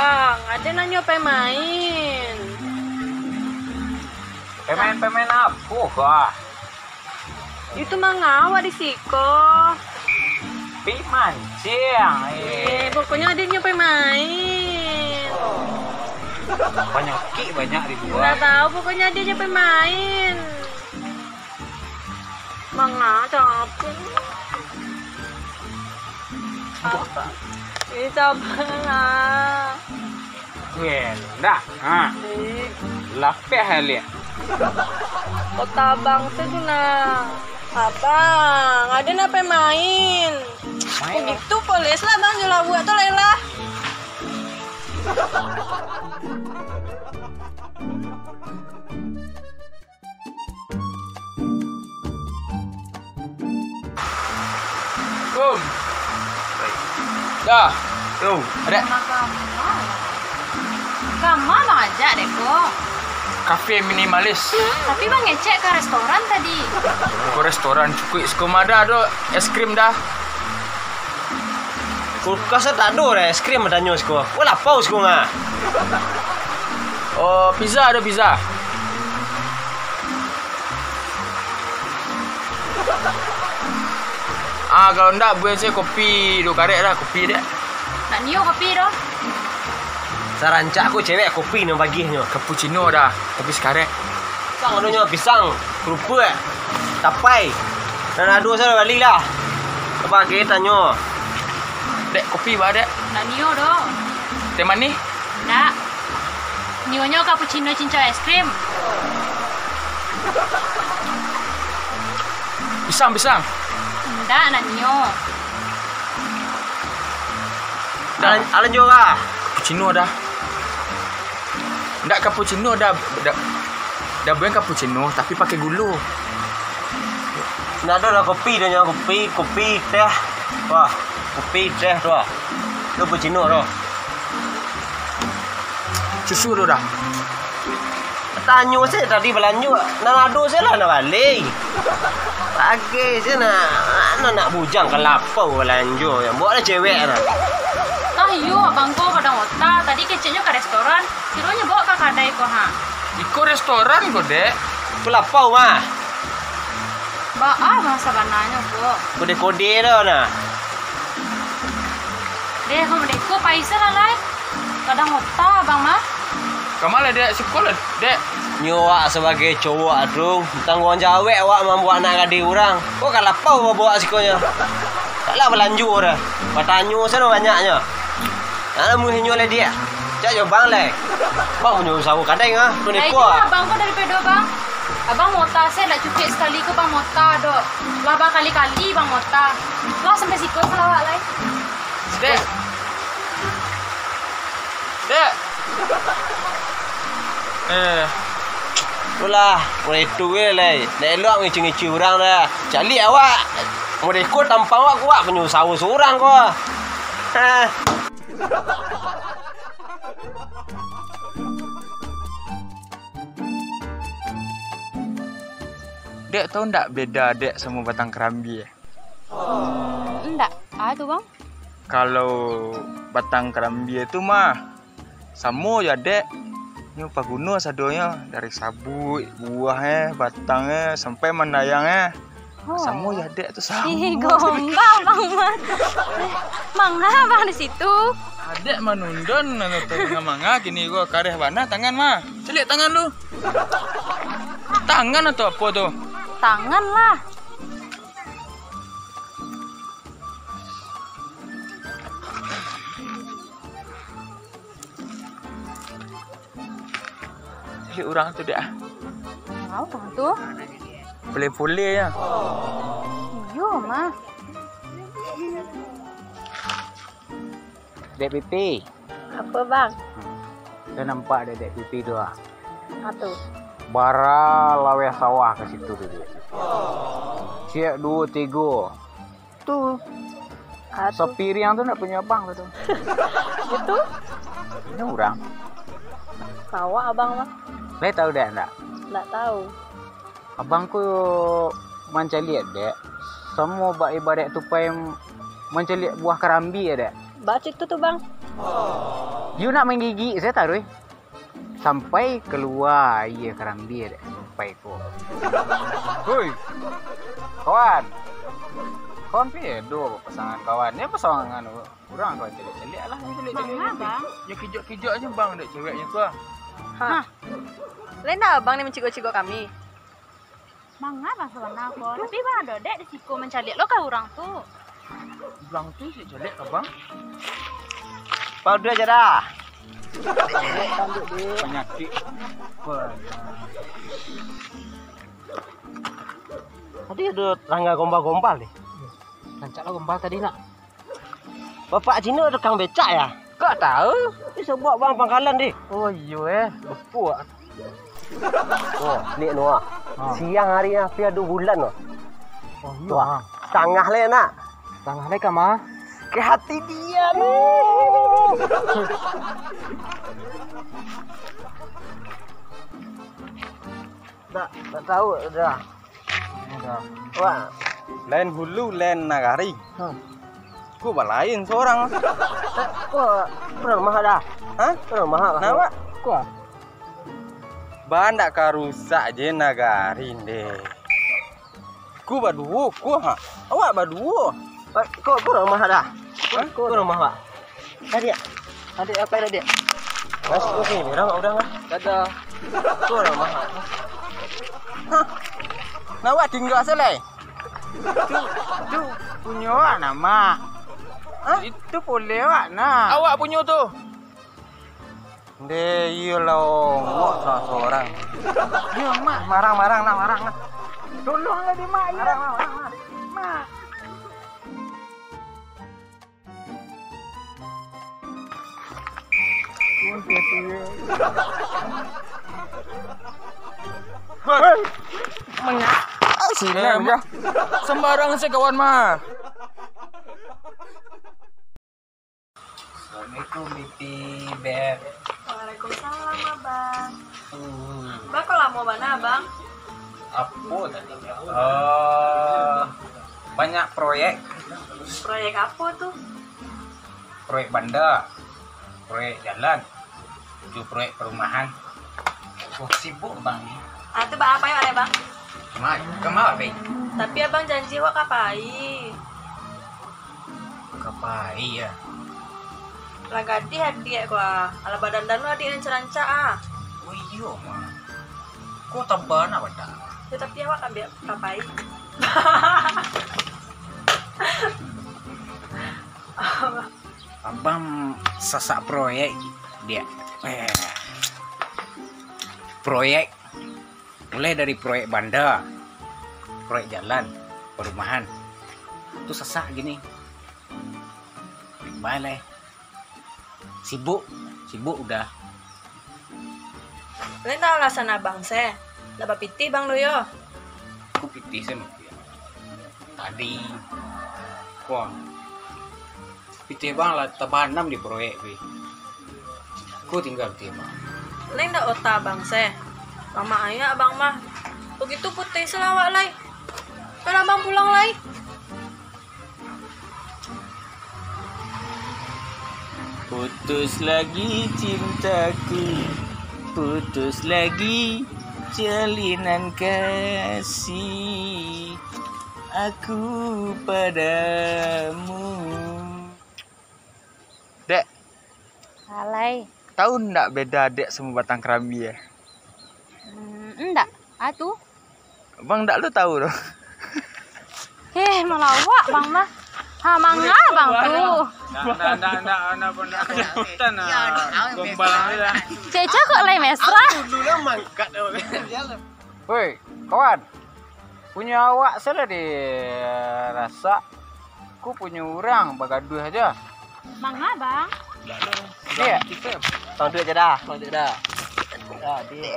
bang, ada nanya pemain. Pemain apa kah? Itu mangawa di siko. Pi mancing. Pokoknya adanya pemain. Banyak di gua. Nggak tahu, pokoknya adanya pemain. Manga capek. Sabar. Dah. Lapeh halia. Kota bang itu na. Abang, ada na pemain. Main lah. Begitu polis lah bang, jual buat tuh Lela. Dah. Tuh, ada Kamu bang ajak deh kok. kafe minimalis. Tapi bang ngecek ke restoran tadi. Ke restoran cukup sekomada do es krim dah. Kulkas tak ada es krim ada nyos ko. Wala paus ko nga. Oh, pizza ada pizza. Kalau ndak buat saya kopi do karek dah kopi dia. Nak niu kopi doh. Sarancak aku cewek kopi no bagi nyo. Cappuccino dah, tapi sekarang Pisang ada nyo pisang, kerupuk, tapai. Dan ada saya balik lah. Apa kita nyo? dek kopi bah dek. Nak niu doh. Teh manis? Nak. Niunya cappuccino cincau es krim. Pisang. Enggak, nak niu. Alan juga. Cappuccino dah. Ndak cappuccino dah. Dah bukan cappuccino tapi pakai gula. Nah ada kopi dah nyo kopi teh. Wah, kopi teh tu. Cappuccino tu. Susu tu dah. Tanya saya tadi belanja. Nak adu saya lah nak balik. Pagi saya nak bujang ke lapau belanja. Yang buatlah cewek lah. Ayo, abang ko kadang otak. Tadi keceknya ke restoran. Kironya bawa ke kadai ko ha. Iko restoran kok dek. Ke lapau mah. Baa masa bananya ko. Kode-kode dah nah. Deh, kamu deh ko paisa lah lai. Kadang otak abang mah. Kamal dek sekolah dek. Nyoak sebagai cowok aduh, tanggung jawab awak membuat anak gadis orang. Kok kalau lapau bawa sikonya. Taklah belanju dah. Bertanya sana banyaknya. Nak mu hinyo le dia. Cak yo bang le. Bang menyo sawu kadang ah. Tu ni ko. Abang ko dari pedo bang. Abang mota saya nak cuci sekali ko bang mota do. Laba kali-kali bang mota. Lah sampai siko selawat lai. Dek. Dek. Itulah, mulai itu le. Nek elok ngici-ngici orang dah. Cali awak. Mulai ko tampang awak kuat penyu sawu seorang ko. Ha. Dek tahu ndak beda dek sama batang kerambi? Enggak. Tu bang. Kalau batang kerambi itu mah sama ya dek. Ini apa guna sadonya dari sabut, buahnya, batangnya sampai mendayangnya. Sama ya dek tu sama. Ih, gombal bang mah. Mangga bang di situ. Adek manundon tengah manga kini gua kareh mana tangan mah. Celik tangan lu. Tangan atau apa tuh? Tangan lah. Celik orang tu dek. Tahu bang tu? Boleh-boleh ya. Iyo mah. Dek pipi. Apa bang? Saya nampak ada dek pipi tu ah. Satu. Bara lawe sawah ke situ tu dia. Siap 2 3. Tu. Sepiriang tu nak punya abang tu. Itu? Ini orang. Sawah abang mah. Saya tahu dek enggak? Enggak tahu. Abangku manca lihat dek. Semua bak ibadat tupai manca lihat buah kerambi ya dek. Baca itu tuh bang. You nak main gigi saya taruh. Sampai keluar iya kerambi deh. Sampai ko. Hoi. Kawan. Kawan pedo pasangan kawannya pasangan orang kawan celik-celik lah celik-celik. Bang, Bang. Ya kijok-kijok aja bang dek ceweknya tuh. Hah. Lain dah abang ni mencikok-cikok kami. Mangga bang sebenarnya aku. Tapi bang ada dek di siku mencari lo ke orang tuh. Bang tuh si celik ke bang. Pau dua aja dah. Penyakit. Tadi ada rangga gombal-gombal nih. Lancak lah gombal tadi nak. Bapak Cina tukang becak ya? Kau tahu? Bisa buat bang pangkalan deh. Oh iya bepu. Oh, ni Noah. Siang hari ni hampir 2 bulan loh. Oh Wah, tangah le nak. Tangah le kama. Ke hati dia ni. Tak tahu dah. Wah, Lain hulu, lain nagari. Ku balain seorang. kau pernah mahal dah? Hah? Pernah mahal? Kenapa? Kau? Bandak karusak je nagari deh. Ku baduo, ku ha. Awak baduo. Kau pernah mahal dah? Hah? Kau pernah mahal? Tadi apa tadi? Masuk ke sini, orang lah. Dadah. Kau pernah mahal? Nawak tinggal selai. Itu punya awak nama. Hah? Itu boleh awak nak. Awak punya tu. Deh, iyalah ngok seorang. Ya mak. Marang nak. Tolonglah dia mak. Marang. Mak. Sini aja. Sembarang sih kawan mah. Assalamualaikum Bibi Beb. Waalaikumsalam abang. Bang kok lama mana abang? Apa tadi? Banyak proyek. Proyek apa tuh? Proyek bandar, proyek jalan, itu proyek perumahan. Oh, sibuk bang ni. Ah tu bang apa ya bang? Kemana bang? Tapi abang janji wak kapai. Kapai ya. Lagadi hadiah gua. Ala badan dan lu adik rancak ah. Oh iya mah. Kau tambah nak pada? Ya, tapi awak kan biar kapai. Abang sasak proyek dia. Proyek mulai dari proyek bandar, proyek jalan, perumahan. Itu sesak gini. Balik. Sibuk udah. Lain dah alasan abang saya. Dapat piti bang lo yo. Aku pitih sama dia. Tadi, wah, pitih bang lah tabanam di proyek bi. Aku tinggal pitih bang. Lain dah otak abang saya. Mama ayah abang mah. Begitu putih selawak lai. Kan abang pulang lai. Putus lagi cintaku, putus lagi jalinan kasih aku padamu. Dek, Alay. tahu ndak beda dek sama batang kerambi ya? Enggak. Atuh. Bang ndak lu tahu loh. Malah awak bang mah. Ha mangga bang tuh. Ndak gombal aja. Ceca kok lay mesra. Dulu lah mangkat. Woi, kawan. Punya awak salah di rasa. Ku punya orang bagaduh aja. Mangga bang. Dia. Tang duit je dah. Dah, dia.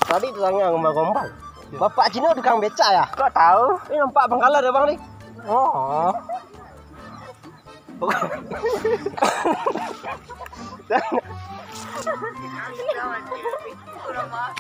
Tadi tu sangat gombal-gombal. Bapak Cina tukang becak ya? Kau tahu? Ini nampak pangkalan dia bang ni. Oh. Kurang mana